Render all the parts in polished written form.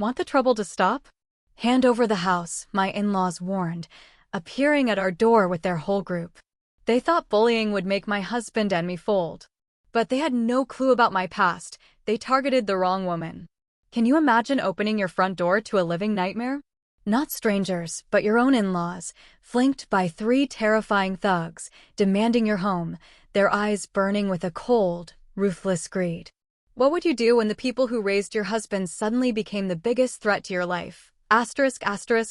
Want the trouble to stop? Hand over the house, my in-laws warned, appearing at our door with their whole group. They thought bullying would make my husband and me fold. But they had no clue about my past. They targeted the wrong woman. Can you imagine opening your front door to a living nightmare? Not strangers, but your own in-laws, flanked by 3 terrifying thugs, demanding your home, their eyes burning with a cold, ruthless greed. What would you do when the people who raised your husband suddenly became the biggest threat to your life?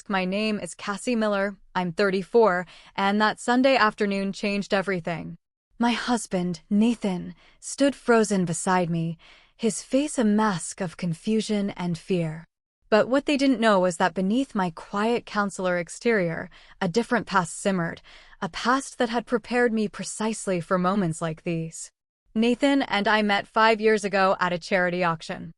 My name is Cassie Miller, I'm 34, and that Sunday afternoon changed everything. My husband, Nathan, stood frozen beside me, his face a mask of confusion and fear. But what they didn't know was that beneath my quiet counselor exterior, a different past simmered, a past that had prepared me precisely for moments like these. Nathan and I met 5 years ago at a charity auction.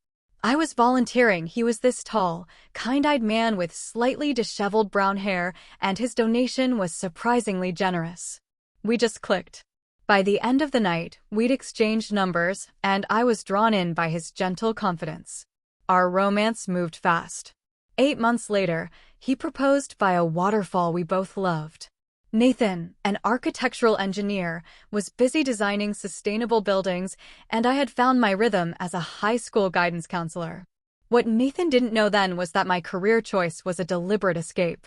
I was volunteering. He was this tall, kind-eyed man with slightly disheveled brown hair, and his donation was surprisingly generous. We just clicked. By the end of the night, we'd exchanged numbers, and I was drawn in by his gentle confidence. Our romance moved fast. 8 months later, he proposed by a waterfall we both loved. Nathan, an architectural engineer, was busy designing sustainable buildings, and I had found my rhythm as a high school guidance counselor. What Nathan didn't know then was that my career choice was a deliberate escape.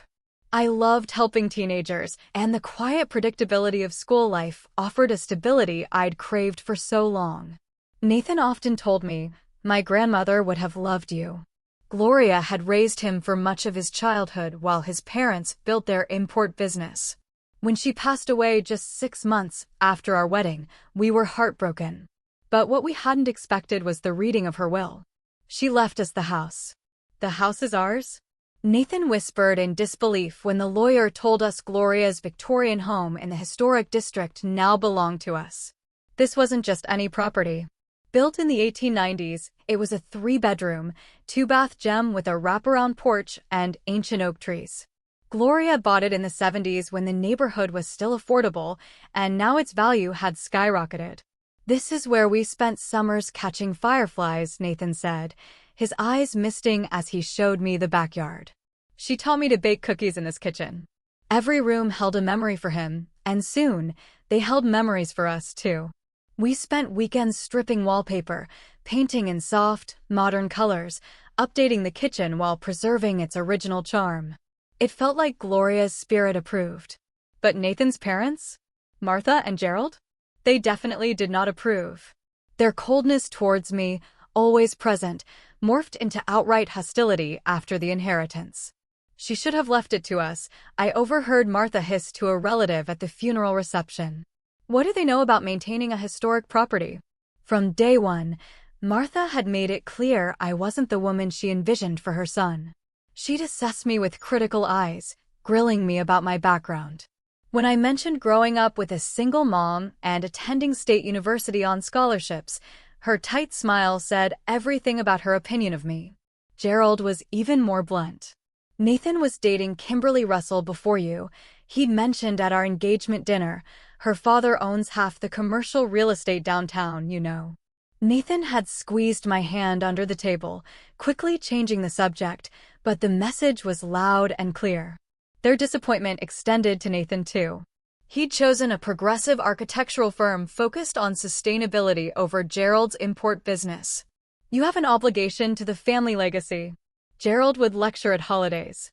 I loved helping teenagers, and the quiet predictability of school life offered a stability I'd craved for so long. Nathan often told me, "My grandmother would have loved you." Gloria had raised him for much of his childhood while his parents built their import business. When she passed away just 6 months after our wedding, we were heartbroken. But what we hadn't expected was the reading of her will. She left us the house. "The house is ours?" Nathan whispered in disbelief when the lawyer told us Gloria's Victorian home in the historic district now belonged to us. This wasn't just any property. Built in the 1890s, it was a 3-bedroom, 2-bath gem with a wraparound porch and ancient oak trees. Gloria bought it in the 70s when the neighborhood was still affordable, and now its value had skyrocketed. "This is where we spent summers catching fireflies," Nathan said, his eyes misting as he showed me the backyard. "She taught me to bake cookies in this kitchen." Every room held a memory for him, and soon, they held memories for us too. We spent weekends stripping wallpaper, painting in soft, modern colors, updating the kitchen while preserving its original charm. It felt like Gloria's spirit approved. But Nathan's parents? Martha and Gerald? They definitely did not approve. Their coldness towards me, always present, morphed into outright hostility after the inheritance. "She should have left it to us," I overheard Martha hiss to a relative at the funeral reception. What do they know about maintaining a historic property? From day one, Martha had made it clear I wasn't the woman she envisioned for her son. She'd assess me with critical eyes, grilling me about my background. When I mentioned growing up with a single mom and attending state university on scholarships, her tight smile said everything about her opinion of me. Gerald was even more blunt. "Nathan was dating Kimberly Russell before you. He'd mentioned at our engagement dinner, her father owns half the commercial real estate downtown, you know." Nathan had squeezed my hand under the table, quickly changing the subject, but the message was loud and clear. Their disappointment extended to Nathan too. He'd chosen a progressive architectural firm focused on sustainability over Gerald's import business. "You have an obligation to the family legacy." Gerald would lecture at holidays.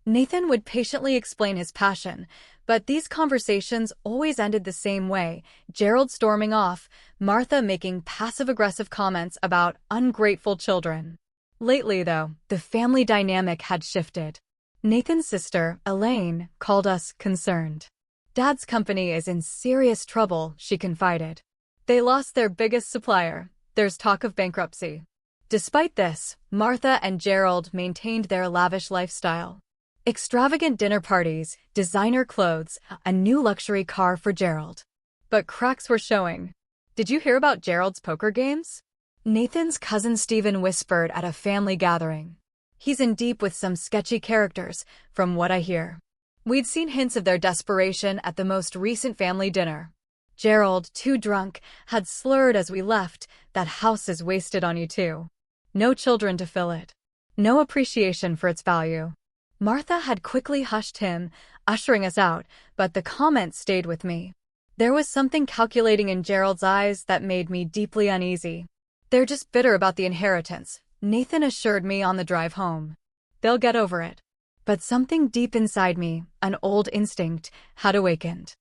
Nathan would patiently explain his passion, but these conversations always ended the same way, Gerald storming off, Martha making passive-aggressive comments about ungrateful children. Lately, though, the family dynamic had shifted. Nathan's sister, Elaine, called us concerned. "Dad's company is in serious trouble," she confided. "They lost their biggest supplier. There's talk of bankruptcy." Despite this, Martha and Gerald maintained their lavish lifestyle. Extravagant dinner parties, designer clothes, a new luxury car for Gerald. But cracks were showing. "Did you hear about Gerald's poker games?" Nathan's cousin Stephen whispered at a family gathering. "He's in deep with some sketchy characters, from what I hear." We'd seen hints of their desperation at the most recent family dinner. Gerald, too drunk, had slurred as we left, "That house is wasted on you too. No children to fill it." No appreciation for its value. Martha had quickly hushed him, ushering us out, but the comment stayed with me. There was something calculating in Gerald's eyes that made me deeply uneasy. They're just bitter about the inheritance, Nathan assured me on the drive home. They'll get over it. But something deep inside me, an old instinct, had awakened.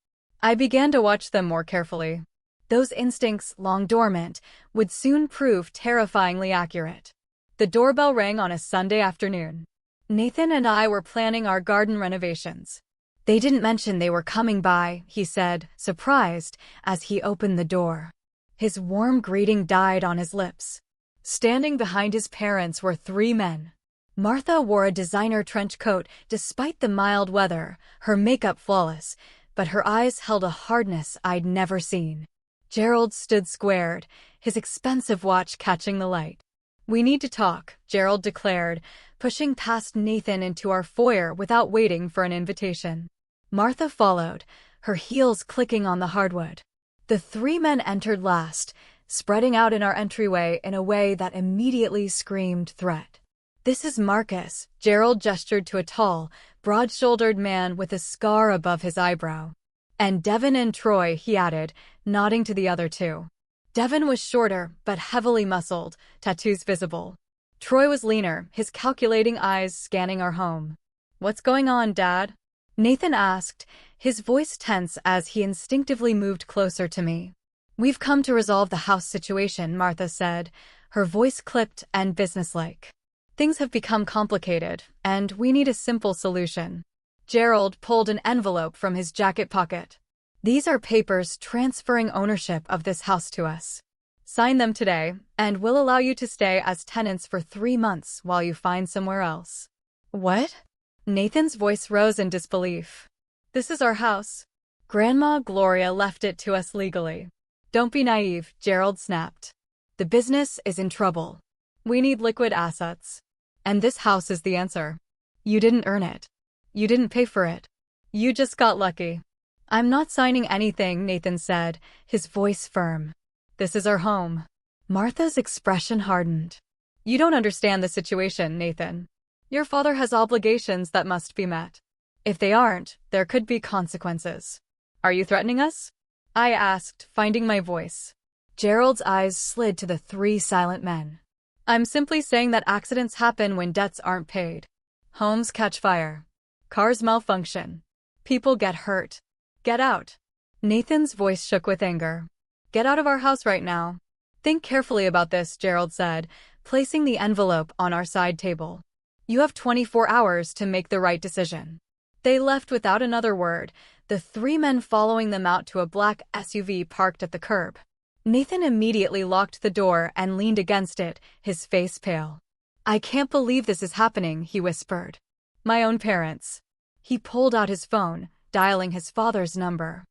I began to watch them more carefully. Those instincts, long dormant, would soon prove terrifyingly accurate. The doorbell rang on a Sunday afternoon. Nathan and I were planning our garden renovations. They didn't mention they were coming by, he said, surprised, as he opened the door. His warm greeting died on his lips. Standing behind his parents were three men. Martha wore a designer trench coat despite the mild weather, her makeup flawless, but her eyes held a hardness I'd never seen. Gerald stood squared, his expensive watch catching the light. "We need to talk," Gerald declared, pushing past Nathan into our foyer without waiting for an invitation. Martha followed, her heels clicking on the hardwood. The three men entered last, spreading out in our entryway in a way that immediately screamed threat. "This is Marcus," Gerald gestured to a tall, broad-shouldered man with a scar above his eyebrow. "And Devin and Troy," he added, nodding to the other two. Devin was shorter, but heavily muscled, tattoos visible. Troy was leaner, his calculating eyes scanning our home. "What's going on, Dad?" Nathan asked, his voice tense as he instinctively moved closer to me. "We've come to resolve the house situation," Martha said, her voice clipped and businesslike. "Things have become complicated, and we need a simple solution." Gerald pulled an envelope from his jacket pocket. "These are papers transferring ownership of this house to us. Sign them today, and we'll allow you to stay as tenants for 3 months while you find somewhere else." "What?" Nathan's voice rose in disbelief. "This is our house. Grandma Gloria left it to us legally." "Don't be naive," Gerald snapped. "The business is in trouble. We need liquid assets. And this house is the answer. You didn't earn it. You didn't pay for it. You just got lucky." "I'm not signing anything," Nathan said, his voice firm. "This is our home." Martha's expression hardened. "You don't understand the situation, Nathan. Your father has obligations that must be met. If they aren't, there could be consequences." "Are you threatening us?" I asked, finding my voice. Gerald's eyes slid to the three silent men. "I'm simply saying that accidents happen when debts aren't paid. Homes catch fire. Cars malfunction. People get hurt. Get out." Nathan's voice shook with anger. "Get out of our house right now." "Think carefully about this," Gerald said, placing the envelope on our side table. "You have 24 hours to make the right decision." They left without another word, the three men following them out to a black SUV parked at the curb. Nathan immediately locked the door and leaned against it, his face pale. "I can't believe this is happening," he whispered. "My own parents." He pulled out his phone, dialing his father's number.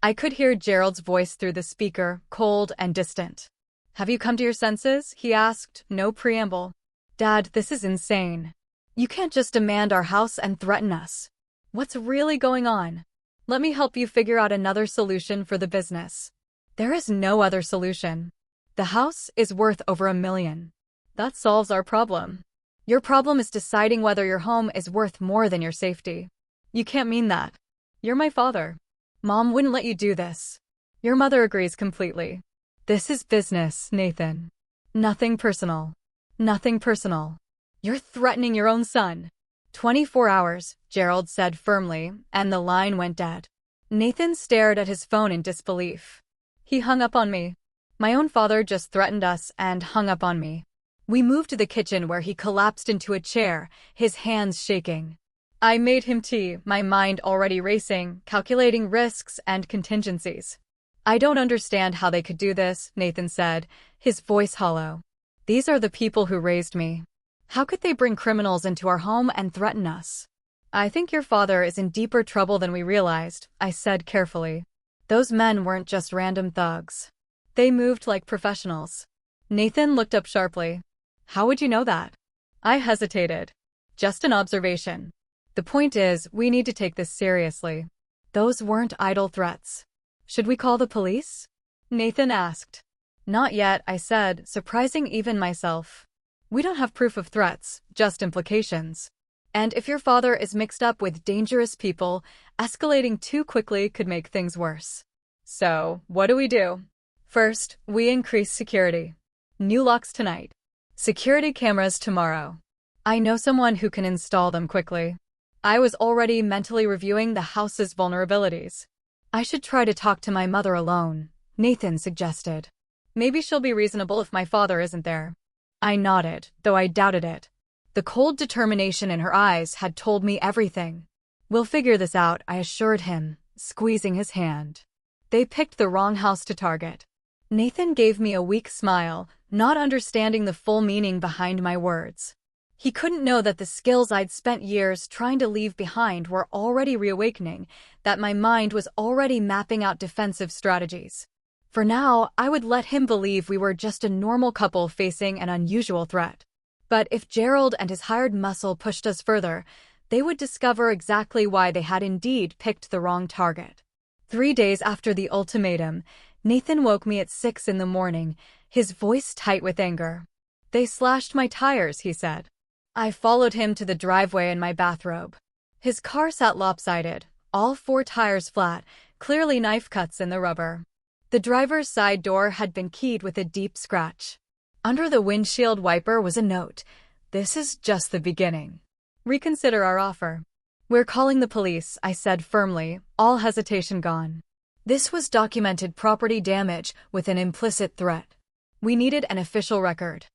I could hear Gerald's voice through the speaker, cold and distant. "Have you come to your senses?" he asked, no preamble. "Dad, this is insane. You can't just demand our house and threaten us. What's really going on? Let me help you figure out another solution for the business." "There is no other solution. The house is worth over $1 million. That solves our problem. Your problem is deciding whether your home is worth more than your safety. You can't mean that. You're my father. Mom wouldn't let you do this. Your mother agrees completely. This is business, Nathan. Nothing personal. Nothing personal. You're threatening your own son." 24 hours, Gerald said firmly, and the line went dead. Nathan stared at his phone in disbelief. He hung up on me. My own father just threatened us and hung up on me. We moved to the kitchen where he collapsed into a chair, his hands shaking. I made him tea, my mind already racing, calculating risks and contingencies. "I don't understand how they could do this," Nathan said, his voice hollow. "These are the people who raised me. How could they bring criminals into our home and threaten us?" "I think your father is in deeper trouble than we realized," I said carefully. "Those men weren't just random thugs. They moved like professionals." Nathan looked up sharply. "How would you know that?" I hesitated. "Just an observation. The point is, we need to take this seriously. Those weren't idle threats." "Should we call the police?" Nathan asked. "Not yet," I said, surprising even myself. We don't have proof of threats, just implications. And if your father is mixed up with dangerous people, escalating too quickly could make things worse. So, what do we do? First, we increase security. New locks tonight. Security cameras tomorrow. I know someone who can install them quickly. I was already mentally reviewing the house's vulnerabilities. I should try to talk to my mother alone, Nathan suggested. Maybe she'll be reasonable if my father isn't there. I nodded, though I doubted it. The cold determination in her eyes had told me everything. We'll figure this out, I assured him, squeezing his hand. They picked the wrong house to target. Nathan gave me a weak smile, not understanding the full meaning behind my words. He couldn't know that the skills I'd spent years trying to leave behind were already reawakening, that my mind was already mapping out defensive strategies. For now, I would let him believe we were just a normal couple facing an unusual threat. But if Gerald and his hired muscle pushed us further, they would discover exactly why they had indeed picked the wrong target. 3 days after the ultimatum, Nathan woke me at 6 in the morning, his voice tight with anger. They slashed my tires, he said. I followed him to the driveway in my bathrobe. His car sat lopsided, all 4 tires flat, clearly knife cuts in the rubber. The driver's side door had been keyed with a deep scratch. Under the windshield wiper was a note. This is just the beginning. Reconsider our offer. We're calling the police, I said firmly, all hesitation gone. This was documented property damage with an implicit threat. We needed an official record.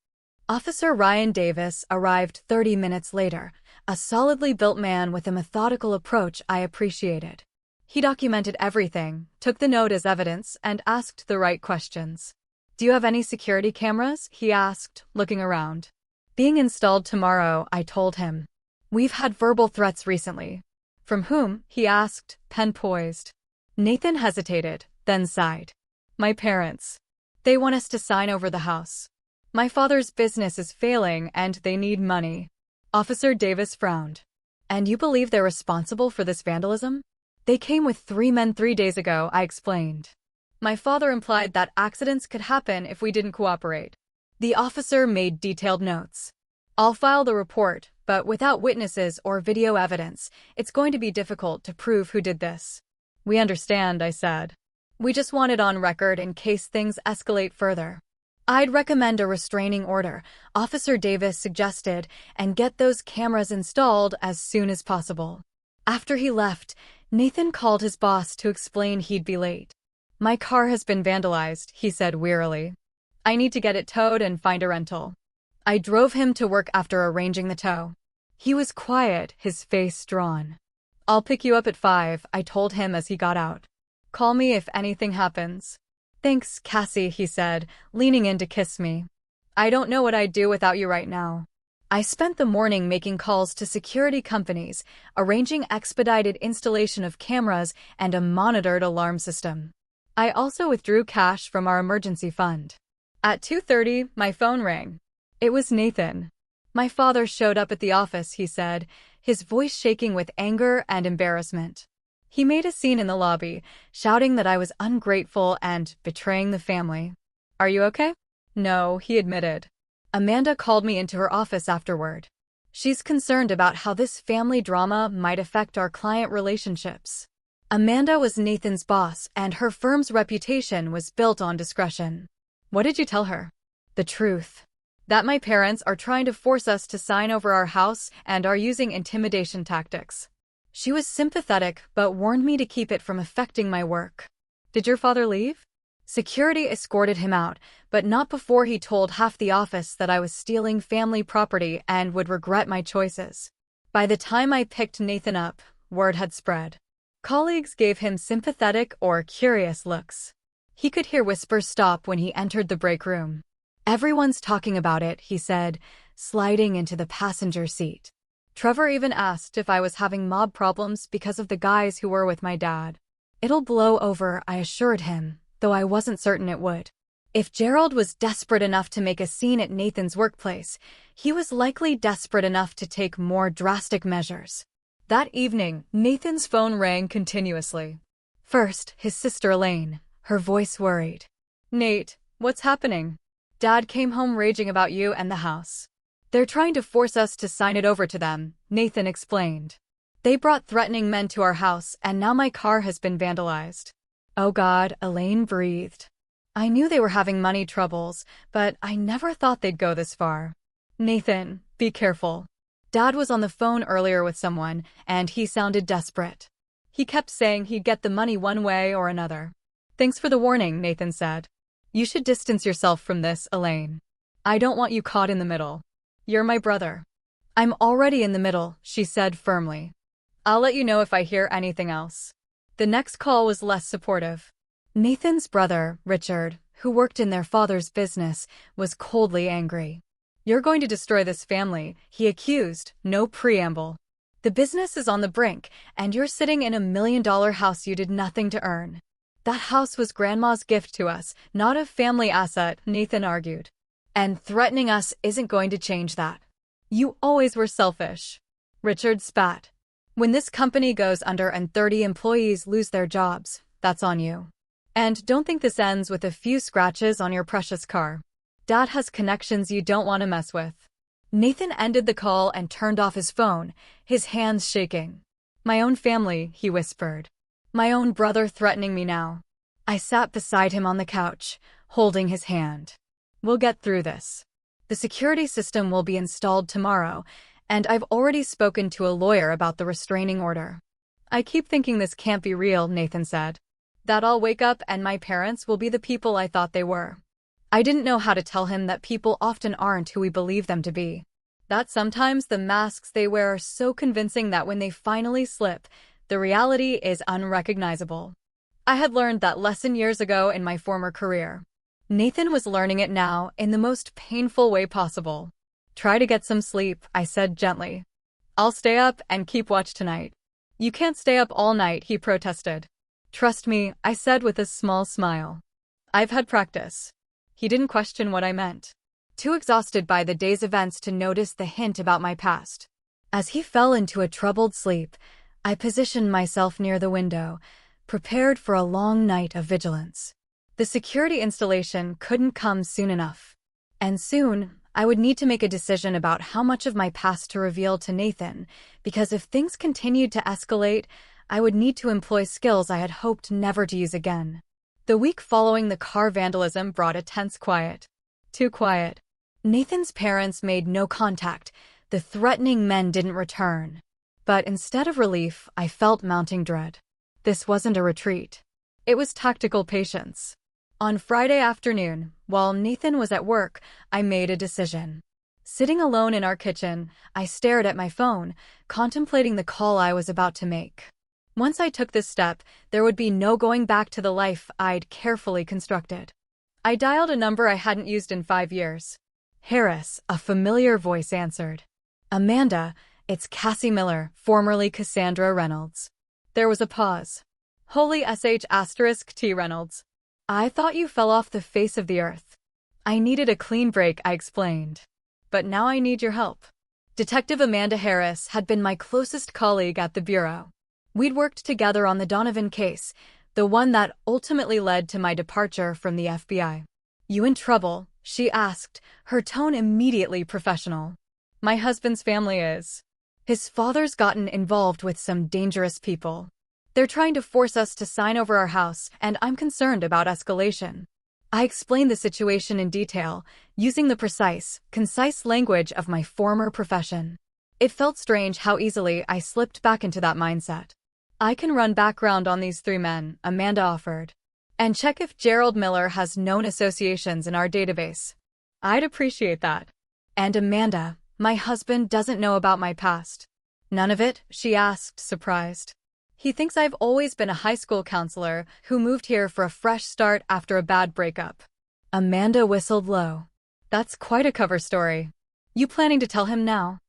Officer Ryan Davis arrived 30 minutes later, a solidly built man with a methodical approach I appreciated. He documented everything, took the note as evidence, and asked the right questions. Do you have any security cameras? He asked, looking around. Being installed tomorrow, I told him. We've had verbal threats recently. From whom? He asked, pen poised. Nathan hesitated, then sighed. My parents. They want us to sign over the house. My father's business is failing and they need money. Officer Davis frowned. And you believe they're responsible for this vandalism? They came with 3 men 3 days ago, I explained. My father implied that accidents could happen if we didn't cooperate. The officer made detailed notes. I'll file the report, but without witnesses or video evidence, it's going to be difficult to prove who did this. We understand, I said. We just want it on record in case things escalate further. I'd recommend a restraining order, Officer Davis suggested, and get those cameras installed as soon as possible. After he left, Nathan called his boss to explain he'd be late. My car has been vandalized, he said wearily. I need to get it towed and find a rental. I drove him to work after arranging the tow. He was quiet, his face drawn. I'll pick you up at 5, I told him as he got out. Call me if anything happens. Thanks, Cassie, he said, leaning in to kiss me. I don't know what I'd do without you right now. I spent the morning making calls to security companies, arranging expedited installation of cameras and a monitored alarm system. I also withdrew cash from our emergency fund. At 2:30, my phone rang. It was Nathan. My father showed up at the office, he said, his voice shaking with anger and embarrassment. He made a scene in the lobby, shouting that I was ungrateful and betraying the family. Are you okay? No, he admitted. Amanda called me into her office afterward. She's concerned about how this family drama might affect our client relationships. Amanda was Nathan's boss, and her firm's reputation was built on discretion. What did you tell her? The truth. That my parents are trying to force us to sign over our house and are using intimidation tactics. She was sympathetic, but warned me to keep it from affecting my work. Did your father leave? Security escorted him out, but not before he told half the office that I was stealing family property and would regret my choices. By the time I picked Nathan up, word had spread. Colleagues gave him sympathetic or curious looks. He could hear whispers stop when he entered the break room. Everyone's talking about it, he said, sliding into the passenger seat. Trevor even asked if I was having mob problems because of the guys who were with my dad. It'll blow over, I assured him, though I wasn't certain it would. If Gerald was desperate enough to make a scene at Nathan's workplace, he was likely desperate enough to take more drastic measures. That evening, Nathan's phone rang continuously. First, his sister Elaine, her voice worried. Nate, what's happening? Dad came home raging about you and the house. They're trying to force us to sign it over to them, Nathan explained. They brought threatening men to our house, and now my car has been vandalized. Oh God, Elaine breathed. I knew they were having money troubles, but I never thought they'd go this far. Nathan, be careful. Dad was on the phone earlier with someone, and he sounded desperate. He kept saying he'd get the money one way or another. Thanks for the warning, Nathan said. You should distance yourself from this, Elaine. I don't want you caught in the middle. You're my brother. I'm already in the middle, she said firmly. I'll let you know if I hear anything else. The next call was less supportive. Nathan's brother, Richard, who worked in their father's business, was coldly angry. You're going to destroy this family, he accused, no preamble. The business is on the brink, and you're sitting in $1 million house you did nothing to earn. That house was Grandma's gift to us, not a family asset, Nathan argued. And threatening us isn't going to change that. You always were selfish. Richard spat. When this company goes under and 30 employees lose their jobs, that's on you. And don't think this ends with a few scratches on your precious car. Dad has connections you don't want to mess with. Nathan ended the call and turned off his phone, his hands shaking. My own family, he whispered. My own brother threatening me now. I sat beside him on the couch, holding his hand. We'll get through this. The security system will be installed tomorrow, and I've already spoken to a lawyer about the restraining order. I keep thinking this can't be real, Nathan said. That I'll wake up and my parents will be the people I thought they were. I didn't know how to tell him that people often aren't who we believe them to be. That sometimes the masks they wear are so convincing that when they finally slip, the reality is unrecognizable. I had learned that lesson years ago in my former career. Nathan was learning it now in the most painful way possible. Try to get some sleep, I said gently. I'll stay up and keep watch tonight. You can't stay up all night, he protested. Trust me, I said with a small smile. I've had practice. He didn't question what I meant. Too exhausted by the day's events to notice the hint about my past. As he fell into a troubled sleep, I positioned myself near the window, prepared for a long night of vigilance. The security installation couldn't come soon enough. And soon, I would need to make a decision about how much of my past to reveal to Nathan, because if things continued to escalate, I would need to employ skills I had hoped never to use again. The week following the car vandalism brought a tense quiet. Too quiet. Nathan's parents made no contact. The threatening men didn't return. But instead of relief, I felt mounting dread. This wasn't a retreat. It was tactical patience. On Friday afternoon, while Nathan was at work, I made a decision. Sitting alone in our kitchen, I stared at my phone, contemplating the call I was about to make. Once I took this step, there would be no going back to the life I'd carefully constructed. I dialed a number I hadn't used in 5 years. Harris, a familiar voice answered. Amanda, it's Cassie Miller, formerly Cassandra Reynolds. There was a pause. Holy *T Reynolds. I thought you fell off the face of the earth. I needed a clean break, I explained. But now I need your help. Detective Amanda Harris had been my closest colleague at the Bureau. We'd worked together on the Donovan case, the one that ultimately led to my departure from the FBI. You in trouble? She asked, her tone immediately professional. My husband's family is. His father's gotten involved with some dangerous people. They're trying to force us to sign over our house, and I'm concerned about escalation. I explained the situation in detail, using the precise, concise language of my former profession. It felt strange how easily I slipped back into that mindset. I can run background on these 3 men, Amanda offered. And check if Gerald Miller has known associations in our database. I'd appreciate that. And Amanda, my husband doesn't know about my past. None of it? She asked, surprised. He thinks I've always been a high school counselor who moved here for a fresh start after a bad breakup. Amanda whistled low. That's quite a cover story. You planning to tell him now?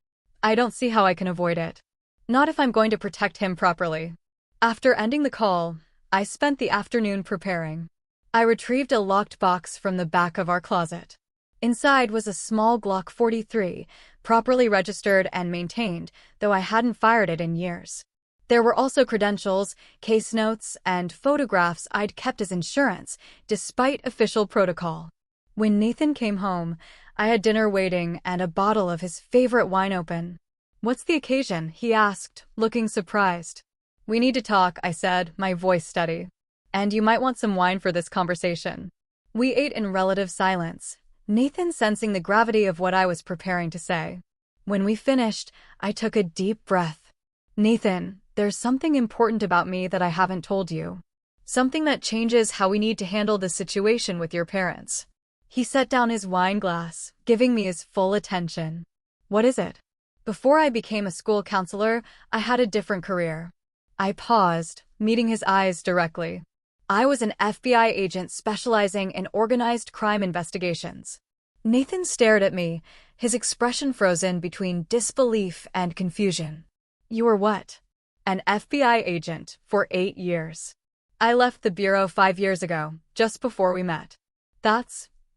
I don't see how I can avoid it. Not if I'm going to protect him properly. After ending the call, I spent the afternoon preparing. I retrieved a locked box from the back of our closet. Inside was a small Glock 43, properly registered and maintained, though I hadn't fired it in years. There were also credentials, case notes, and photographs I'd kept as insurance, despite official protocol. When Nathan came home, I had dinner waiting and a bottle of his favorite wine open. "What's the occasion?" he asked, looking surprised. "We need to talk," I said, my voice steady. "And you might want some wine for this conversation." We ate in relative silence, Nathan sensing the gravity of what I was preparing to say. When we finished, I took a deep breath. "Nathan, there's something important about me that I haven't told you. Something that changes how we need to handle the situation with your parents." He set down his wine glass, giving me his full attention. "What is it?" "Before I became a school counselor, I had a different career." I paused, meeting his eyes directly. "I was an FBI agent specializing in organized crime investigations." Nathan stared at me, his expression frozen between disbelief and confusion. "You were what?" "An FBI agent for 8 years. I left the bureau 5 years ago, just before we met."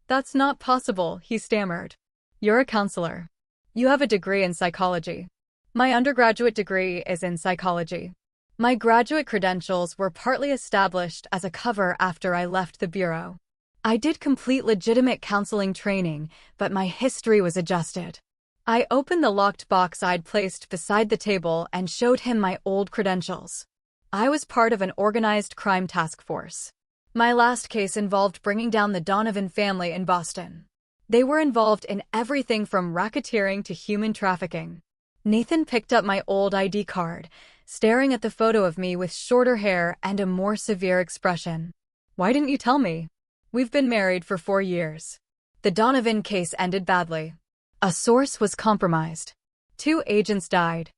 That's not possible," he stammered. "You're a counselor. You have a degree in psychology." "My undergraduate degree is in psychology. My graduate credentials were partly established as a cover after I left the bureau. I did complete legitimate counseling training, but my history was adjusted." I opened the locked box I'd placed beside the table and showed him my old credentials. I was part of an organized crime task force. My last case involved bringing down the Donovan family in Boston. They were involved in everything from racketeering to human trafficking. Nathan picked up my old ID card, staring at the photo of me with shorter hair and a more severe expression. "Why didn't you tell me? We've been married for 4 years. The Donovan case ended badly. A source was compromised. 2 agents died.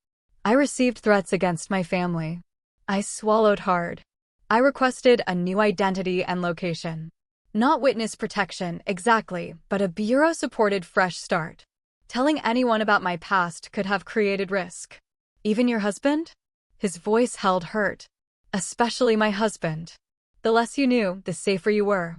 I received threats against my family." I swallowed hard. I requested a new identity and location. Not witness protection, exactly, but a bureau-supported fresh start. Telling anyone about my past could have created risk. "Even your husband?" His voice held hurt. "Especially my husband. The less you knew, the safer you were."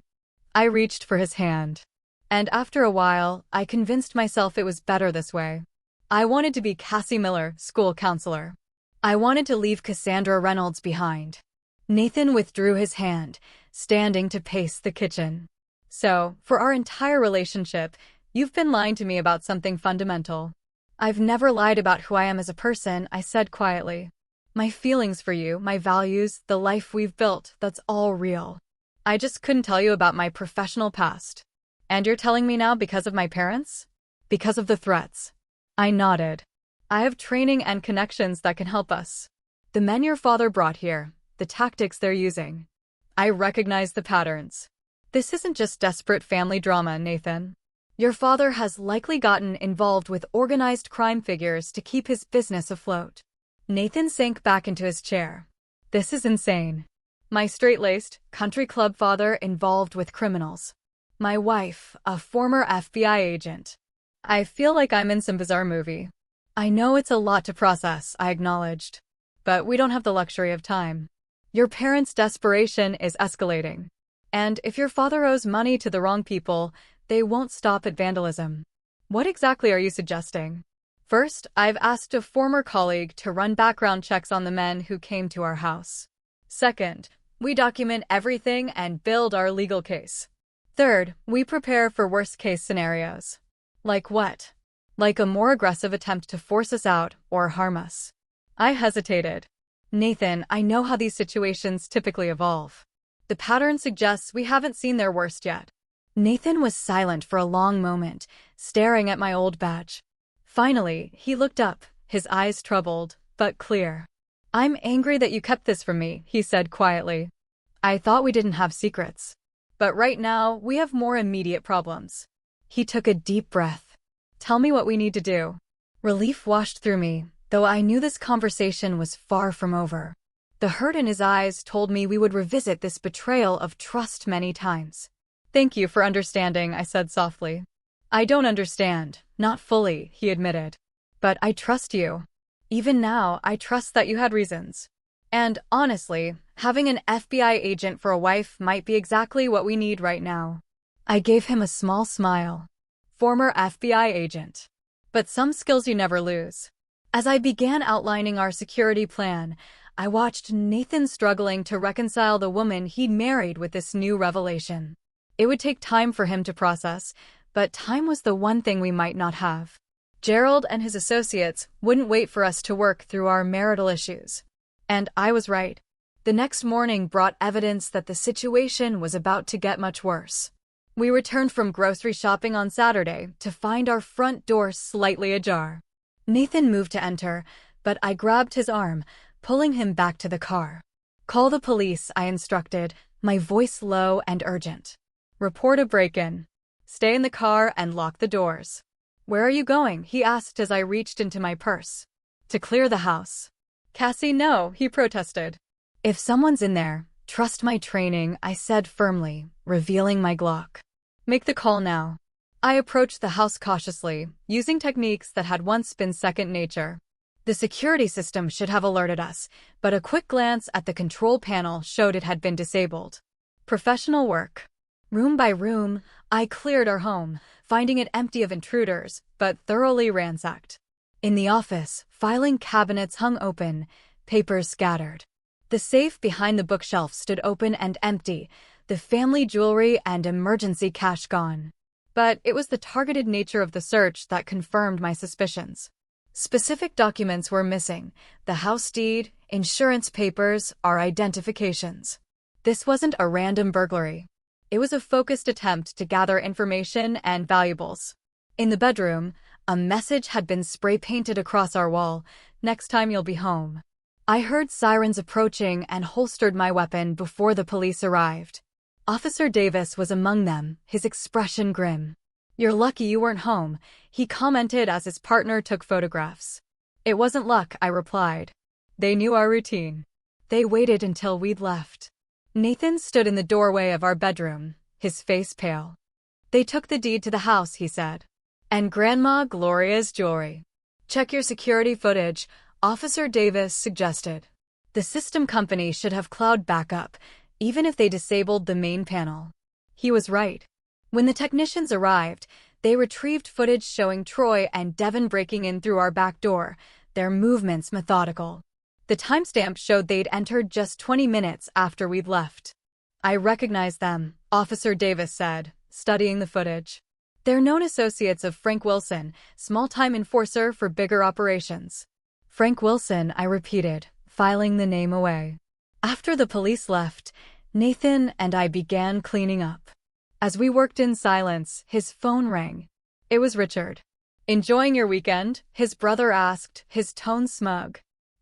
I reached for his hand. And after a while, I convinced myself it was better this way. I wanted to be Cassie Miller, school counselor. I wanted to leave Cassandra Reynolds behind. Nathan withdrew his hand, standing to pace the kitchen. "So, for our entire relationship, you've been lying to me about something fundamental." "I've never lied about who I am as a person," I said quietly. "My feelings for you, my values, the life we've built, that's all real. I just couldn't tell you about my professional past." "And you're telling me now because of my parents?" "Because of the threats." I nodded. "I have training and connections that can help us. The men your father brought here, the tactics they're using. I recognize the patterns. This isn't just desperate family drama, Nathan. Your father has likely gotten involved with organized crime figures to keep his business afloat." Nathan sank back into his chair. "This is insane. My straight-laced, country club father involved with criminals. My wife, a former FBI agent. I feel like I'm in some bizarre movie." "I know it's a lot to process," I acknowledged. "But we don't have the luxury of time. Your parents' desperation is escalating. And if your father owes money to the wrong people, they won't stop at vandalism." "What exactly are you suggesting?" "First, I've asked a former colleague to run background checks on the men who came to our house. Second, we document everything and build our legal case. Third, we prepare for worst-case scenarios." "Like what?" "Like a more aggressive attempt to force us out or harm us." I hesitated. "Nathan, I know how these situations typically evolve. The pattern suggests we haven't seen their worst yet." Nathan was silent for a long moment, staring at my old badge. Finally, he looked up, his eyes troubled, but clear. "I'm angry that you kept this from me," he said quietly. "I thought we didn't have secrets. But right now, we have more immediate problems." He took a deep breath. "Tell me what we need to do." Relief washed through me, though I knew this conversation was far from over. The hurt in his eyes told me we would revisit this betrayal of trust many times. "Thank you for understanding," I said softly. "I don't understand, not fully," he admitted. "But I trust you. Even now, I trust that you had reasons. And honestly, having an FBI agent for a wife might be exactly what we need right now." I gave him a small smile. "Former FBI agent. But some skills you never lose." As I began outlining our security plan, I watched Nathan struggling to reconcile the woman he'd married with this new revelation. It would take time for him to process, but time was the one thing we might not have. Gerald and his associates wouldn't wait for us to work through our marital issues. And I was right. The next morning brought evidence that the situation was about to get much worse. We returned from grocery shopping on Saturday to find our front door slightly ajar. Nathan moved to enter, but I grabbed his arm, pulling him back to the car. "Call the police," I instructed, my voice low and urgent. "Report a break-in. Stay in the car and lock the doors." "Where are you going?" he asked as I reached into my purse. "To clear the house." "Cassie, no," he protested. "If someone's in there, trust my training," I said firmly, revealing my Glock. "Make the call now." I approached the house cautiously, using techniques that had once been second nature. The security system should have alerted us, but a quick glance at the control panel showed it had been disabled. Professional work. Room by room, I cleared our home, finding it empty of intruders, but thoroughly ransacked. In the office, filing cabinets hung open, papers scattered. The safe behind the bookshelf stood open and empty, the family jewelry and emergency cash gone. But it was the targeted nature of the search that confirmed my suspicions. Specific documents were missing: the house deed, insurance papers, our identifications. This wasn't a random burglary. It was a focused attempt to gather information and valuables. In the bedroom, a message had been spray-painted across our wall: "Next time you'll be home." I heard sirens approaching and holstered my weapon before the police arrived. Officer Davis was among them, his expression grim. "You're lucky you weren't home," he commented as his partner took photographs. "It wasn't luck," I replied. "They knew our routine. They waited until we'd left." Nathan stood in the doorway of our bedroom, his face pale. "They took the deed to the house," he said. "And Grandma Gloria's jewelry." "Check your security footage," Officer Davis suggested. "The system company should have cloud backup, even if they disabled the main panel." He was right. When the technicians arrived, they retrieved footage showing Troy and Devin breaking in through our back door, their movements methodical. The timestamp showed they'd entered just 20 minutes after we'd left. "I recognize them," Officer Davis said, studying the footage. "They're known associates of Frank Wilson, small-time enforcer for bigger operations." "Frank Wilson," I repeated, filing the name away. After the police left, Nathan and I began cleaning up. As we worked in silence, his phone rang. It was Richard. "Enjoying your weekend?" his brother asked, his tone smug.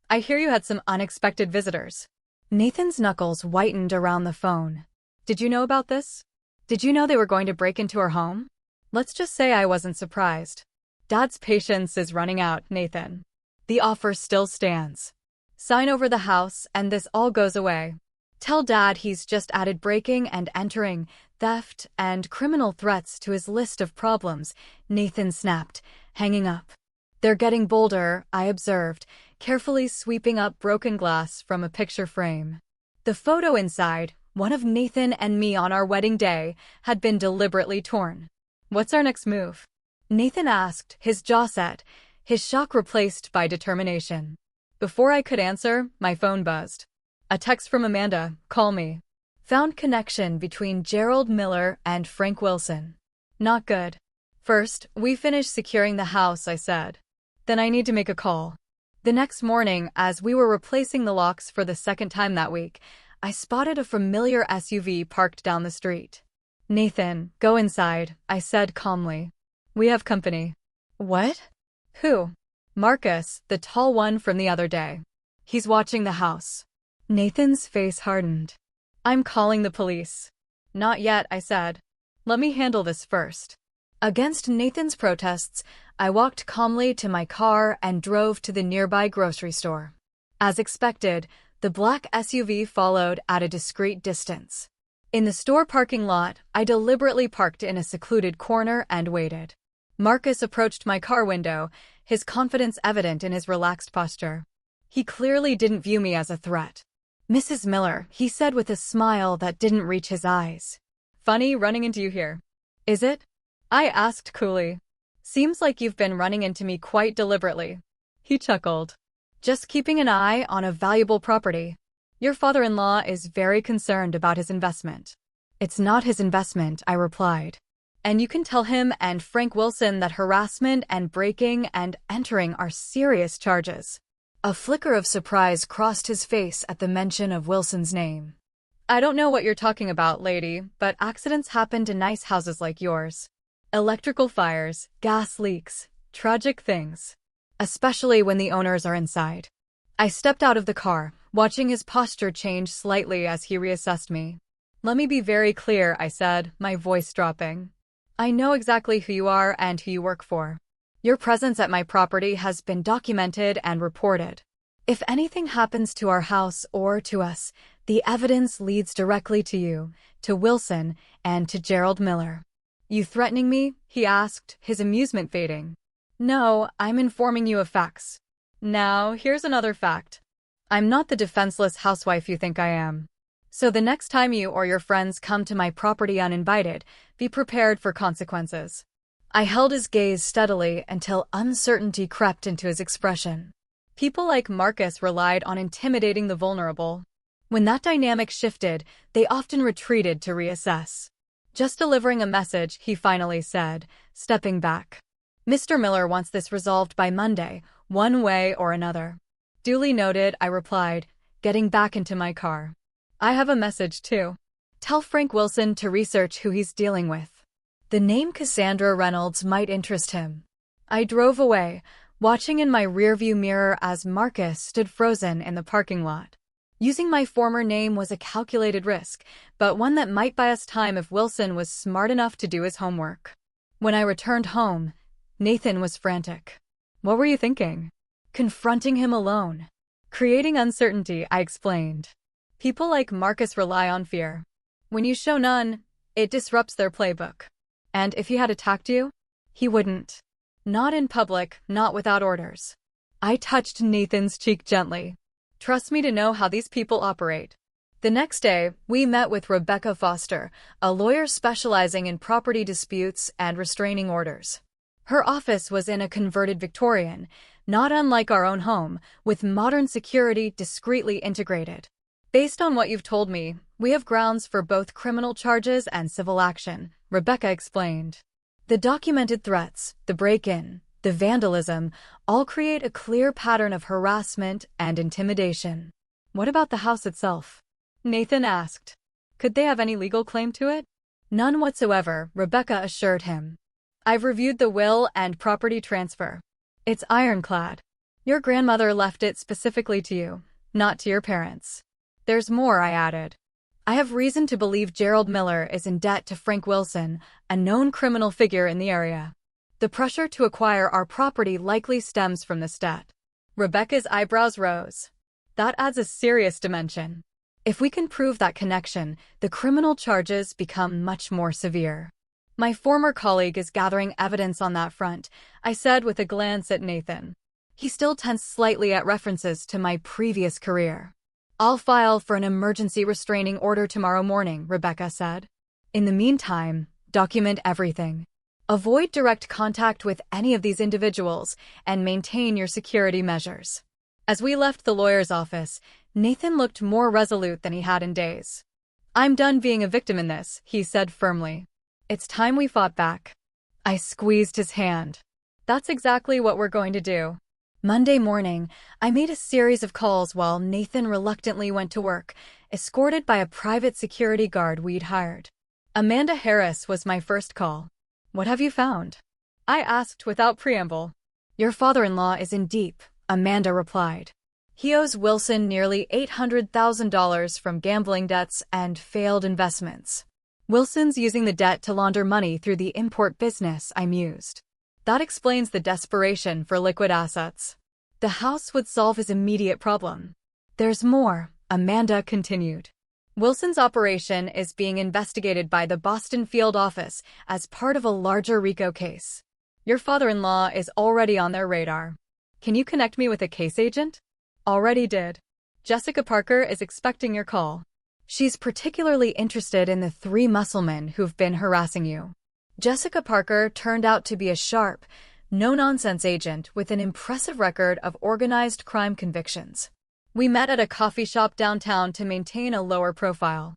"I hear you had some unexpected visitors." Nathan's knuckles whitened around the phone. "Did you know about this? Did you know they were going to break into our home?" Let's just say I wasn't surprised. "Dad's patience is running out, Nathan. The offer still stands. Sign over the house and this all goes away. Tell Dad he's just added breaking and entering, theft, and criminal threats to his list of problems," Nathan snapped, hanging up. "They're getting bolder," I observed, carefully sweeping up broken glass from a picture frame. The photo inside, one of Nathan and me on our wedding day, had been deliberately torn. "What's our next move?" Nathan asked, his jaw set, his shock replaced by determination. Before I could answer, my phone buzzed. A text from Amanda: "Call me. Found connection between Gerald Miller and Frank Wilson." Not good. "First, we finish securing the house," I said. "Then I need to make a call." The next morning, as we were replacing the locks for the second time that week, I spotted a familiar SUV parked down the street. "Nathan, go inside," I said calmly. "We have company." "What?" "Who?" "Marcus, the tall one from the other day. He's watching the house." Nathan's face hardened. "I'm calling the police." "Not yet," I said. "Let me handle this first." Against Nathan's protests, I walked calmly to my car and drove to the nearby grocery store. As expected, the black SUV followed at a discreet distance. In the store parking lot, I deliberately parked in a secluded corner and waited. Marcus approached my car window, his confidence evident in his relaxed posture. He clearly didn't view me as a threat. "Mrs. Miller," he said with a smile that didn't reach his eyes. "Funny running into you here." "Is it?" I asked coolly. "Seems like you've been running into me quite deliberately." He chuckled. "Just keeping an eye on a valuable property. Your father-in-law is very concerned about his investment." It's not his investment, I replied. And you can tell him and Frank Wilson that harassment and breaking and entering are serious charges. A flicker of surprise crossed his face at the mention of Wilson's name. I don't know what you're talking about, lady, but accidents happen to nice houses like yours. Electrical fires, gas leaks, tragic things. Especially when the owners are inside. I stepped out of the car, watching his posture change slightly as he reassessed me. Let me be very clear, I said, my voice dropping. I know exactly who you are and who you work for. Your presence at my property has been documented and reported. If anything happens to our house or to us, the evidence leads directly to you, to Wilson, and to Gerald Miller. You threatening me? He asked, his amusement fading. No, I'm informing you of facts. Now, here's another fact. I'm not the defenseless housewife you think I am. So the next time you or your friends come to my property uninvited, be prepared for consequences. I held his gaze steadily until uncertainty crept into his expression. People like Marcus relied on intimidating the vulnerable. When that dynamic shifted, they often retreated to reassess. Just delivering a message, he finally said, stepping back. Mr. Miller wants this resolved by Monday, one way or another. Duly noted, I replied, getting back into my car. I have a message too. Tell Frank Wilson to research who he's dealing with. The name Cassandra Reynolds might interest him. I drove away, watching in my rearview mirror as Marcus stood frozen in the parking lot. Using my former name was a calculated risk, but one that might buy us time if Wilson was smart enough to do his homework. When I returned home, Nathan was frantic. What were you thinking? Confronting him alone. Creating uncertainty, I explained. People like Marcus rely on fear. When you show none, it disrupts their playbook. And if he had attacked you, he wouldn't. Not in public, not without orders. I touched Nathan's cheek gently. Trust me to know how these people operate. The next day, we met with Rebecca Foster, a lawyer specializing in property disputes and restraining orders. Her office was in a converted Victorian, not unlike our own home, with modern security discreetly integrated. Based on what you've told me, we have grounds for both criminal charges and civil action, Rebecca explained. The documented threats, the break-in, the vandalism, all create a clear pattern of harassment and intimidation. What about the house itself? Nathan asked. Could they have any legal claim to it? None whatsoever, Rebecca assured him. I've reviewed the will and property transfer. It's ironclad. Your grandmother left it specifically to you, not to your parents. There's more, I added. I have reason to believe Gerald Miller is in debt to Frank Wilson, a known criminal figure in the area. The pressure to acquire our property likely stems from this debt. Rebecca's eyebrows rose. That adds a serious dimension. If we can prove that connection, the criminal charges become much more severe. My former colleague is gathering evidence on that front, I said with a glance at Nathan. He still tensed slightly at references to my previous career. I'll file for an emergency restraining order tomorrow morning, Rebecca said. In the meantime, document everything. Avoid direct contact with any of these individuals and maintain your security measures. As we left the lawyer's office, Nathan looked more resolute than he had in days. I'm done being a victim in this, he said firmly. It's time we fought back. I squeezed his hand. That's exactly what we're going to do. Monday morning, I made a series of calls while Nathan reluctantly went to work, escorted by a private security guard we'd hired. Amanda Harris was my first call. What have you found? I asked without preamble. Your father-in-law is in deep, Amanda replied. He owes Wilson nearly $800,000 from gambling debts and failed investments. Wilson's using the debt to launder money through the import business, I mused. That explains the desperation for liquid assets. The house would solve his immediate problem. There's more, Amanda continued. Wilson's operation is being investigated by the Boston field office as part of a larger RICO case. Your father-in-law is already on their radar. Can you connect me with a case agent? Already did. Jessica Parker is expecting your call. She's particularly interested in the 3 musclemen who've been harassing you. Jessica Parker turned out to be a sharp, no-nonsense agent with an impressive record of organized crime convictions. We met at a coffee shop downtown to maintain a lower profile.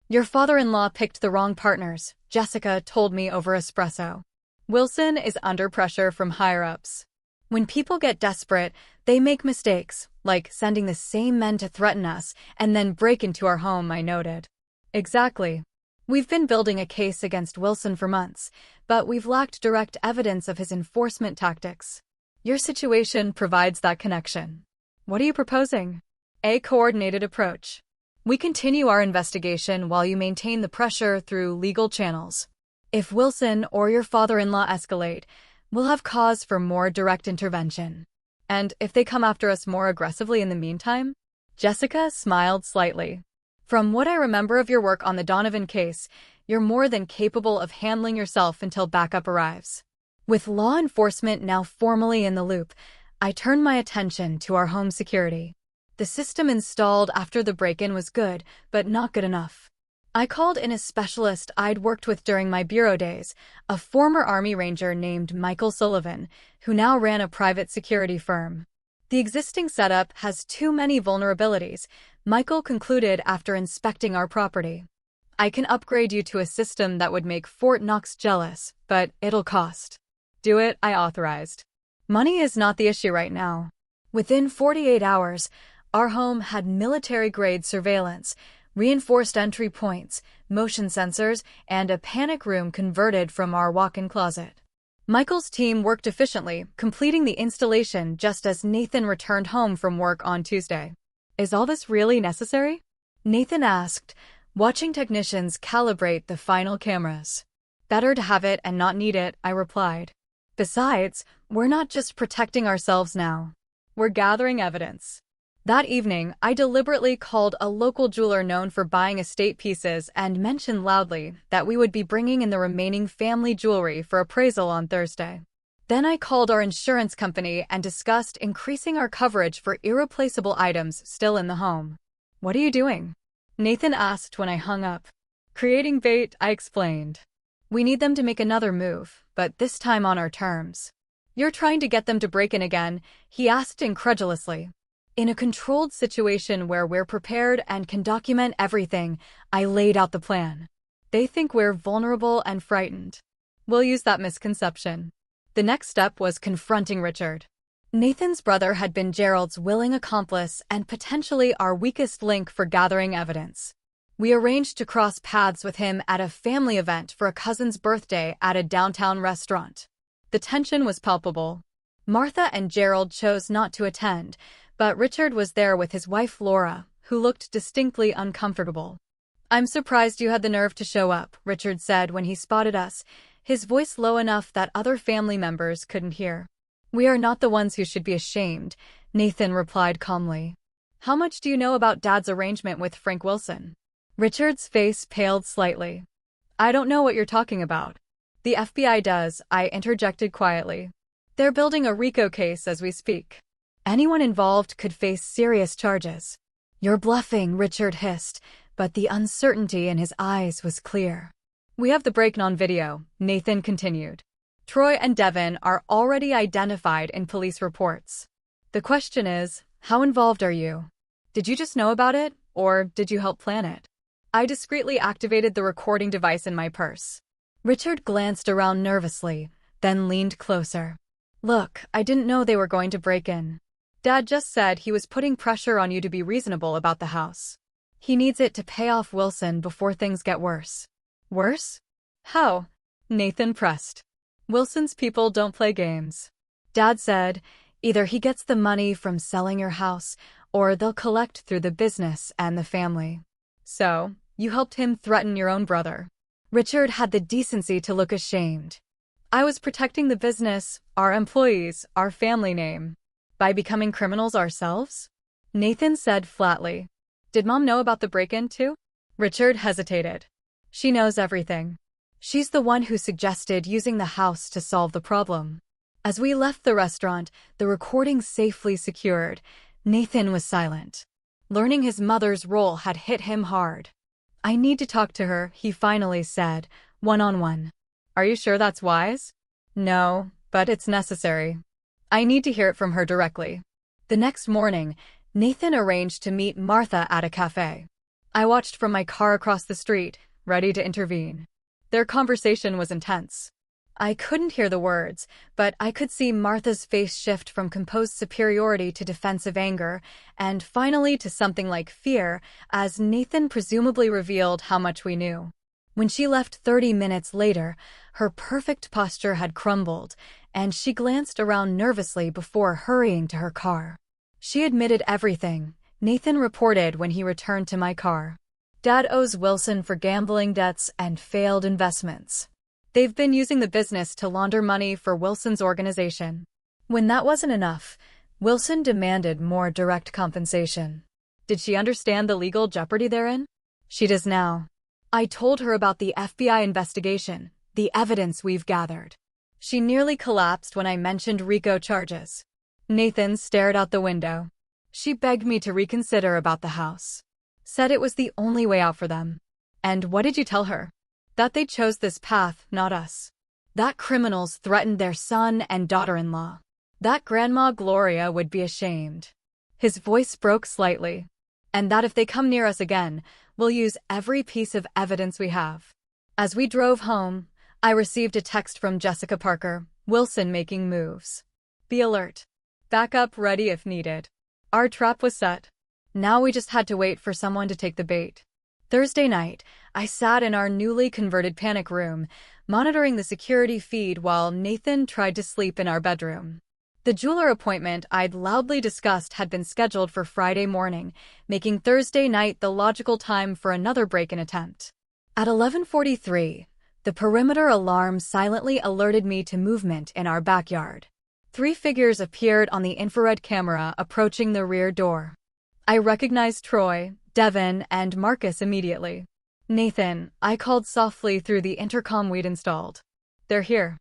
Your father-in-law picked the wrong partners, Jessica told me over espresso. Wilson is under pressure from higher-ups. When people get desperate, they make mistakes, like sending the same men to threaten us and then break into our home, I noted. Exactly. We've been building a case against Wilson for months, but we've lacked direct evidence of his enforcement tactics. Your situation provides that connection. What are you proposing? A coordinated approach. We continue our investigation while you maintain the pressure through legal channels. If Wilson or your father-in-law escalate, we'll have cause for more direct intervention. And if they come after us more aggressively in the meantime? Jessica smiled slightly. From what I remember of your work on the Donovan case, you're more than capable of handling yourself until backup arrives. With law enforcement now formally in the loop, I turned my attention to our home security. The system installed after the break-in was good, but not good enough. I called in a specialist I'd worked with during my bureau days, a former Army Ranger named Michael Sullivan, who now ran a private security firm. The existing setup has too many vulnerabilities, Michael concluded after inspecting our property. I can upgrade you to a system that would make Fort Knox jealous, but it'll cost. Do it, I authorized. Money is not the issue right now. Within 48 hours, our home had military-grade surveillance, reinforced entry points, motion sensors, and a panic room converted from our walk-in closet. Michael's team worked efficiently, completing the installation just as Nathan returned home from work on Tuesday. Is all this really necessary? Nathan asked, watching technicians calibrate the final cameras. Better to have it and not need it, I replied. Besides, we're not just protecting ourselves now. We're gathering evidence. That evening, I deliberately called a local jeweler known for buying estate pieces and mentioned loudly that we would be bringing in the remaining family jewelry for appraisal on Thursday. Then I called our insurance company and discussed increasing our coverage for irreplaceable items still in the home. What are you doing? Nathan asked when I hung up. Creating bait, I explained. We need them to make another move, but this time on our terms. You're trying to get them to break in again, he asked incredulously. In a controlled situation where we're prepared and can document everything, I laid out the plan. They think we're vulnerable and frightened. We'll use that misconception. The next step was confronting Richard. Nathan's brother had been Gerald's willing accomplice and potentially our weakest link for gathering evidence. We arranged to cross paths with him at a family event for a cousin's birthday at a downtown restaurant. The tension was palpable. Martha and Gerald chose not to attend, but Richard was there with his wife Laura, who looked distinctly uncomfortable. I'm surprised you had the nerve to show up, Richard said when he spotted us, his voice low enough that other family members couldn't hear. We are not the ones who should be ashamed, Nathan replied calmly. How much do you know about Dad's arrangement with Frank Wilson? Richard's face paled slightly. I don't know what you're talking about. The FBI does, I interjected quietly. They're building a RICO case as we speak. Anyone involved could face serious charges. You're bluffing, Richard hissed, but the uncertainty in his eyes was clear. We have the break-in on video, Nathan continued. Troy and Devin are already identified in police reports. The question is, how involved are you? Did you just know about it, or did you help plan it? I discreetly activated the recording device in my purse. Richard glanced around nervously, then leaned closer. Look, I didn't know they were going to break in. Dad just said he was putting pressure on you to be reasonable about the house. He needs it to pay off Wilson before things get worse. Worse? How? Nathan pressed. Wilson's people don't play games. Dad said, either he gets the money from selling your house, or they'll collect through the business and the family. So, you helped him threaten your own brother. Richard had the decency to look ashamed. I was protecting the business, our employees, our family name. By becoming criminals ourselves? Nathan said flatly. Did Mom know about the break-in too? Richard hesitated. She knows everything. She's the one who suggested using the house to solve the problem. As we left the restaurant, the recording safely secured, Nathan was silent. Learning his mother's role had hit him hard. I need to talk to her, he finally said, one-on-one. Are you sure that's wise? No, but it's necessary. I need to hear it from her directly. The next morning, Nathan arranged to meet Martha at a cafe. I watched from my car across the street, ready to intervene. Their conversation was intense. I couldn't hear the words, but I could see Martha's face shift from composed superiority to defensive anger, and finally to something like fear, as Nathan presumably revealed how much we knew. When she left 30 minutes later, her perfect posture had crumbled, and she glanced around nervously before hurrying to her car. She admitted everything, Nathan reported when he returned to my car. Dad owes Wilson for gambling debts and failed investments. They've been using the business to launder money for Wilson's organization. When that wasn't enough, Wilson demanded more direct compensation. Did she understand the legal jeopardy therein? She does now. I told her about the FBI investigation, the evidence we've gathered. She nearly collapsed when I mentioned RICO charges. Nathan stared out the window. She begged me to reconsider about the house. Said it was the only way out for them. And what did you tell her? That they chose this path, not us. That criminals threatened their son and daughter-in-law. That Grandma Gloria would be ashamed. His voice broke slightly. And that if they come near us again, we'll use every piece of evidence we have. As we drove home, I received a text from Jessica Parker, Wilson making moves. Be alert. Backup ready if needed. Our trap was set. Now we just had to wait for someone to take the bait. Thursday night, I sat in our newly converted panic room, monitoring the security feed while Nathan tried to sleep in our bedroom. The jeweler appointment I'd loudly discussed had been scheduled for Friday morning, making Thursday night the logical time for another break-in attempt. At 11:43, the perimeter alarm silently alerted me to movement in our backyard. 3 figures appeared on the infrared camera approaching the rear door. I recognized Troy, Devin, and Marcus immediately. Nathan, I called softly through the intercom we'd installed. They're here.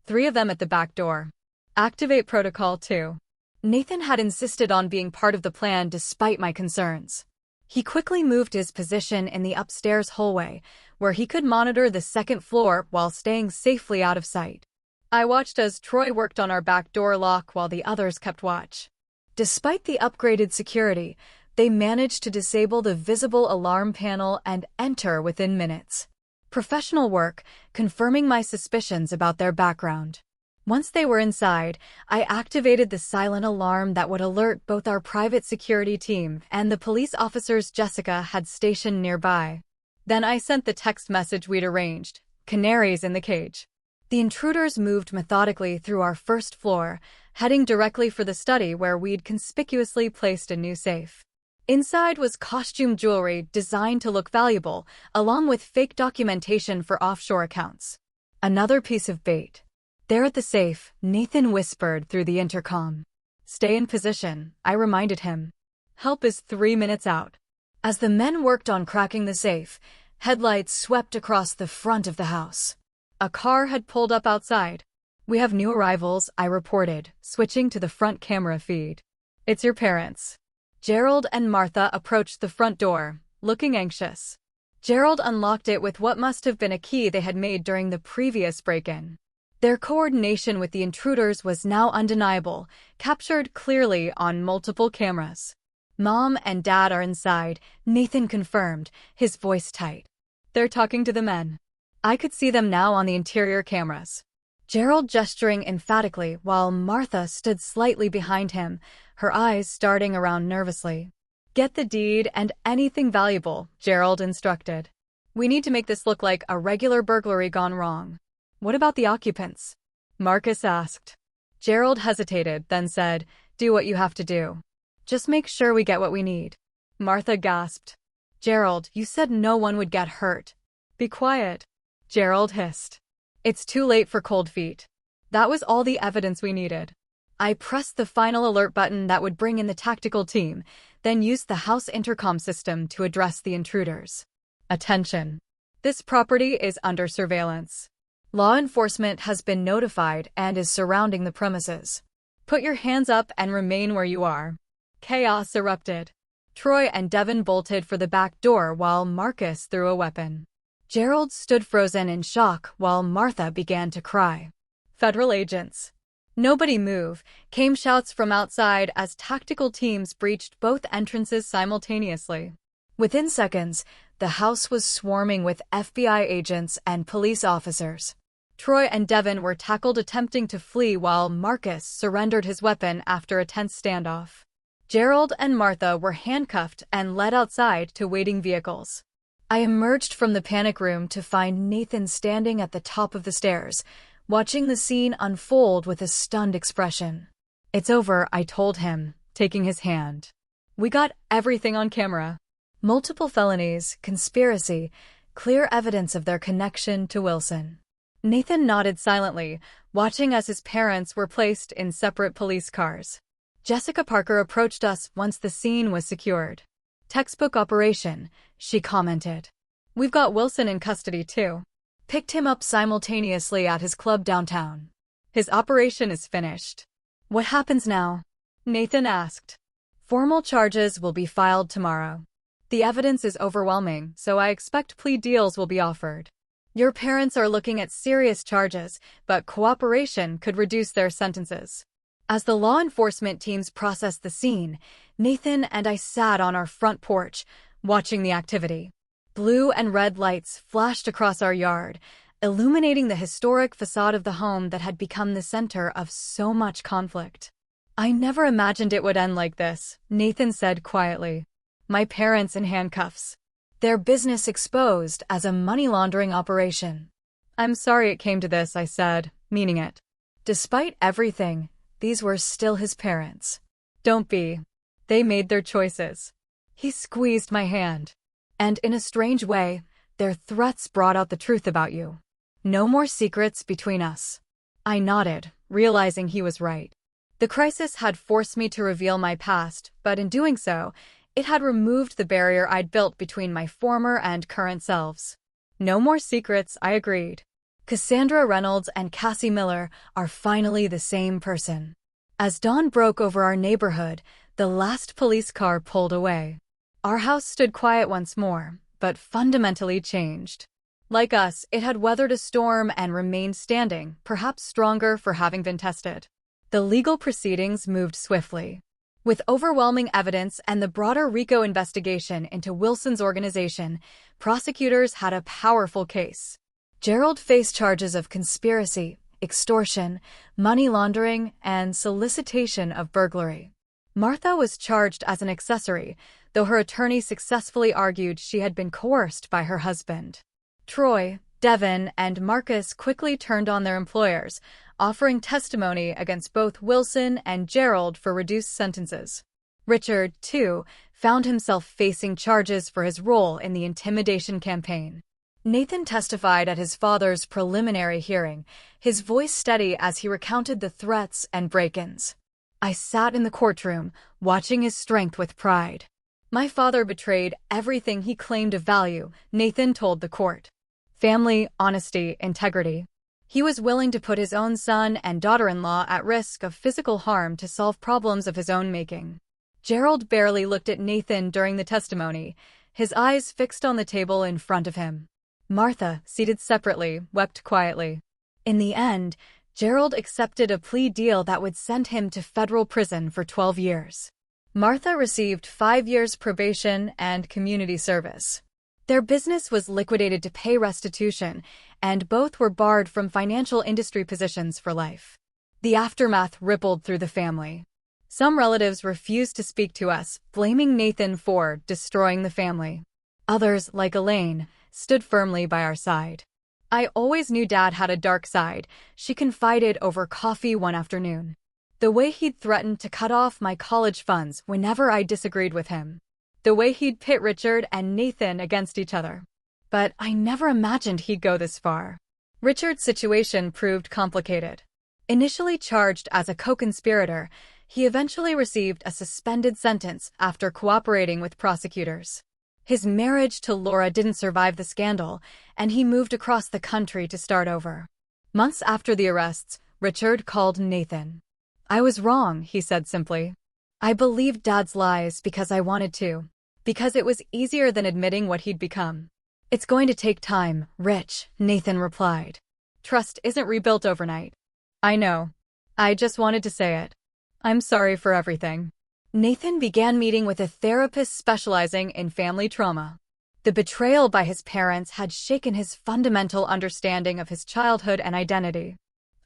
3 of them at the back door. Activate Protocol 2. Nathan had insisted on being part of the plan despite my concerns. He quickly moved his position in the upstairs hallway, where he could monitor the second floor while staying safely out of sight. I watched as Troy worked on our back door lock while the others kept watch. Despite the upgraded security, they managed to disable the visible alarm panel and enter within minutes. Professional work, confirming my suspicions about their background. Once they were inside, I activated the silent alarm that would alert both our private security team and the police officers Jessica had stationed nearby. Then I sent the text message we'd arranged, "Canaries in the cage." The intruders moved methodically through our first floor, heading directly for the study where we'd conspicuously placed a new safe. Inside was costume jewelry designed to look valuable, along with fake documentation for offshore accounts. Another piece of bait. There at the safe, Nathan whispered through the intercom. "Stay in position," I reminded him. "Help is 3 minutes out." As the men worked on cracking the safe, headlights swept across the front of the house. A car had pulled up outside. "We have new arrivals," I reported, switching to the front camera feed. "It's your parents." Gerald and Martha approached the front door, looking anxious. Gerald unlocked it with what must have been a key they had made during the previous break-in. Their coordination with the intruders was now undeniable, captured clearly on multiple cameras. "Mom and Dad are inside," Nathan confirmed, his voice tight. "They're talking to the men." I could see them now on the interior cameras. Gerald gesturing emphatically while Martha stood slightly behind him, her eyes starting around nervously. "Get the deed and anything valuable," Gerald instructed. "We need to make this look like a regular burglary gone wrong." "What about the occupants?" Marcus asked. Gerald hesitated, then said, "Do what you have to do. Just make sure we get what we need." Martha gasped. "Gerald, you said no one would get hurt." "Be quiet," Gerald hissed. "It's too late for cold feet." That was all the evidence we needed. I pressed the final alert button that would bring in the tactical team, then used the house intercom system to address the intruders. "Attention. This property is under surveillance. Law enforcement has been notified and is surrounding the premises. Put your hands up and remain where you are." Chaos erupted. Troy and Devin bolted for the back door while Marcus threw a weapon. Gerald stood frozen in shock while Martha began to cry. "Federal agents." "Nobody move," came shouts from outside as tactical teams breached both entrances simultaneously. Within seconds, the house was swarming with FBI agents and police officers. Troy and Devin were tackled attempting to flee while Marcus surrendered his weapon after a tense standoff. Gerald and Martha were handcuffed and led outside to waiting vehicles. I emerged from the panic room to find Nathan standing at the top of the stairs, watching the scene unfold with a stunned expression. "It's over," I told him, taking his hand. "We got everything on camera. Multiple felonies, conspiracy, clear evidence of their connection to Wilson." Nathan nodded silently, watching as his parents were placed in separate police cars. Jessica Parker approached us once the scene was secured. "Textbook operation," she commented. "We've got Wilson in custody too. Picked him up simultaneously at his club downtown. His operation is finished." "What happens now?" Nathan asked. "Formal charges will be filed tomorrow. The evidence is overwhelming, so I expect plea deals will be offered. Your parents are looking at serious charges, but cooperation could reduce their sentences." As the law enforcement teams processed the scene, Nathan and I sat on our front porch, watching the activity. Blue and red lights flashed across our yard, illuminating the historic facade of the home that had become the center of so much conflict. "I never imagined it would end like this," Nathan said quietly. "My parents in handcuffs. Their business exposed as a money laundering operation." "I'm sorry it came to this," I said, meaning it. Despite everything, these were still his parents. "Don't be. They made their choices." He squeezed my hand. "And in a strange way, their threats brought out the truth about you. No more secrets between us." I nodded, realizing he was right. The crisis had forced me to reveal my past, but in doing so, it had removed the barrier I'd built between my former and current selves. "No more secrets," I agreed. Cassandra Reynolds and Cassie Miller are finally the same person. As dawn broke over our neighborhood, the last police car pulled away. Our house stood quiet once more, but fundamentally changed. Like us, it had weathered a storm and remained standing, perhaps stronger for having been tested. The legal proceedings moved swiftly. With overwhelming evidence and the broader RICO investigation into Wilson's organization, prosecutors had a powerful case. Gerald faced charges of conspiracy, extortion, money laundering, and solicitation of burglary. Martha was charged as an accessory, though her attorney successfully argued she had been coerced by her husband. Troy, Devin, and Marcus quickly turned on their employers, offering testimony against both Wilson and Gerald for reduced sentences. Richard, too, found himself facing charges for his role in the intimidation campaign. Nathan testified at his father's preliminary hearing, his voice steady as he recounted the threats and break-ins. I sat in the courtroom, watching his strength with pride. "My father betrayed everything he claimed to value," Nathan told the court. "Family, honesty, integrity. He was willing to put his own son and daughter-in-law at risk of physical harm to solve problems of his own making." Gerald barely looked at Nathan during the testimony, his eyes fixed on the table in front of him. Martha, seated separately, wept quietly. In the end, Gerald accepted a plea deal that would send him to federal prison for 12 years. Martha received 5 years probation and community service. Their business was liquidated to pay restitution, and both were barred from financial industry positions for life. The aftermath rippled through the family. Some relatives refused to speak to us, blaming Nathan for destroying the family. Others, like Elaine, stood firmly by our side. "I always knew Dad had a dark side," she confided over coffee one afternoon. "The way he'd threatened to cut off my college funds whenever I disagreed with him. The way he'd pit Richard and Nathan against each other. But I never imagined he'd go this far." Richard's situation proved complicated. Initially charged as a co-conspirator, he eventually received a suspended sentence after cooperating with prosecutors. His marriage to Laura didn't survive the scandal, and he moved across the country to start over. Months after the arrests, Richard called Nathan. "I was wrong," he said simply. "I believed Dad's lies because I wanted to, because it was easier than admitting what he'd become." "It's going to take time, Rich," Nathan replied. "Trust isn't rebuilt overnight." "I know. I just wanted to say it. I'm sorry for everything." Nathan began meeting with a therapist specializing in family trauma. The betrayal by his parents had shaken his fundamental understanding of his childhood and identity.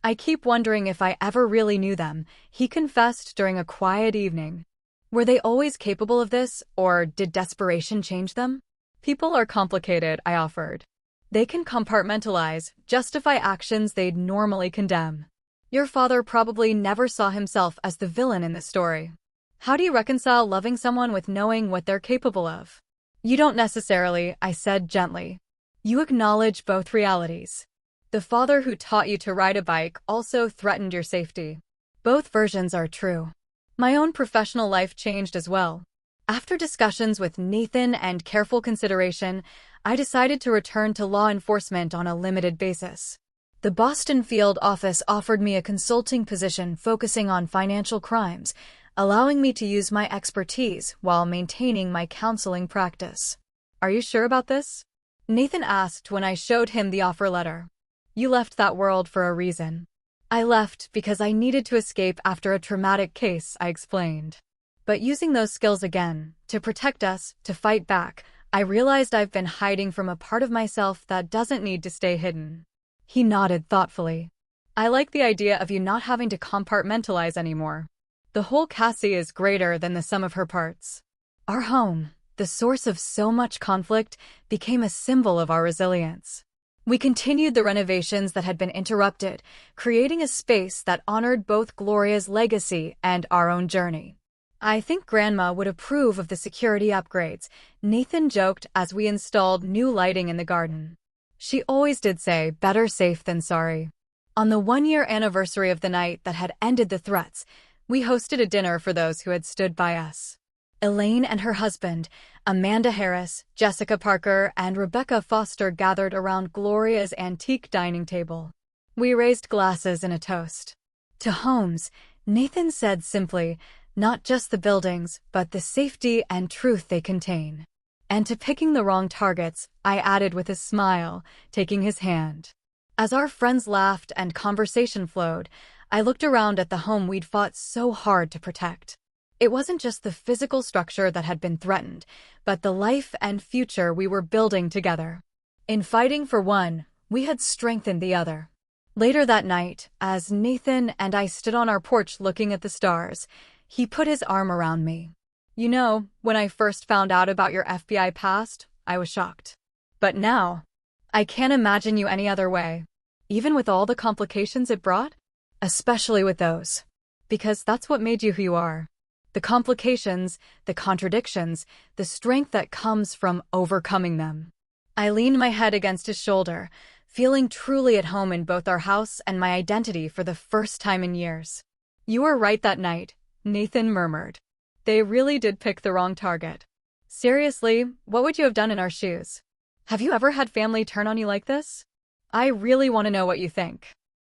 "I keep wondering if I ever really knew them," he confessed during a quiet evening. "Were they always capable of this, or did desperation change them?" "People are complicated," I offered. "They can compartmentalize, justify actions they'd normally condemn. Your father probably never saw himself as the villain in this story. How do you reconcile loving someone with knowing what they're capable of?" "You don't necessarily," I said gently. "You acknowledge both realities. The father who taught you to ride a bike also threatened your safety. Both versions are true." My own professional life changed as well. After discussions with Nathan and careful consideration, I decided to return to law enforcement on a limited basis. The Boston field office offered me a consulting position focusing on financial crimes, allowing me to use my expertise while maintaining my counseling practice. "Are you sure about this?" Nathan asked when I showed him the offer letter. "You left that world for a reason." "I left because I needed to escape after a traumatic case," I explained. "But using those skills again, to protect us, to fight back, I realized I've been hiding from a part of myself that doesn't need to stay hidden." He nodded thoughtfully. "I like the idea of you not having to compartmentalize anymore. The whole Cassie is greater than the sum of her parts." Our home, the source of so much conflict, became a symbol of our resilience. We continued the renovations that had been interrupted, creating a space that honored both Gloria's legacy and our own journey. "I think Grandma would approve of the security upgrades," Nathan joked as we installed new lighting in the garden. "She always did say, better safe than sorry." On the one-year anniversary of the night that had ended the threats, we hosted a dinner for those who had stood by us. Elaine and her husband, Amanda Harris, Jessica Parker, and Rebecca Foster gathered around Gloria's antique dining table. We raised glasses in a toast. "To homes," Nathan said simply, "not just the buildings, but the safety and truth they contain." "And to picking the wrong targets," I added with a smile, taking his hand. As our friends laughed and conversation flowed, I looked around at the home we'd fought so hard to protect. It wasn't just the physical structure that had been threatened, but the life and future we were building together. In fighting for one, we had strengthened the other. Later that night, as Nathan and I stood on our porch looking at the stars, he put his arm around me. "You know, when I first found out about your FBI past, I was shocked. But now, I can't imagine you any other way. Even with all the complications it brought? Especially with those. Because that's what made you who you are. The complications, the contradictions, the strength that comes from overcoming them." I leaned my head against his shoulder, feeling truly at home in both our house and my identity for the first time in years. "You were right that night," Nathan murmured. "They really did pick the wrong target. Seriously, what would you have done in our shoes? Have you ever had family turn on you like this? I really want to know what you think."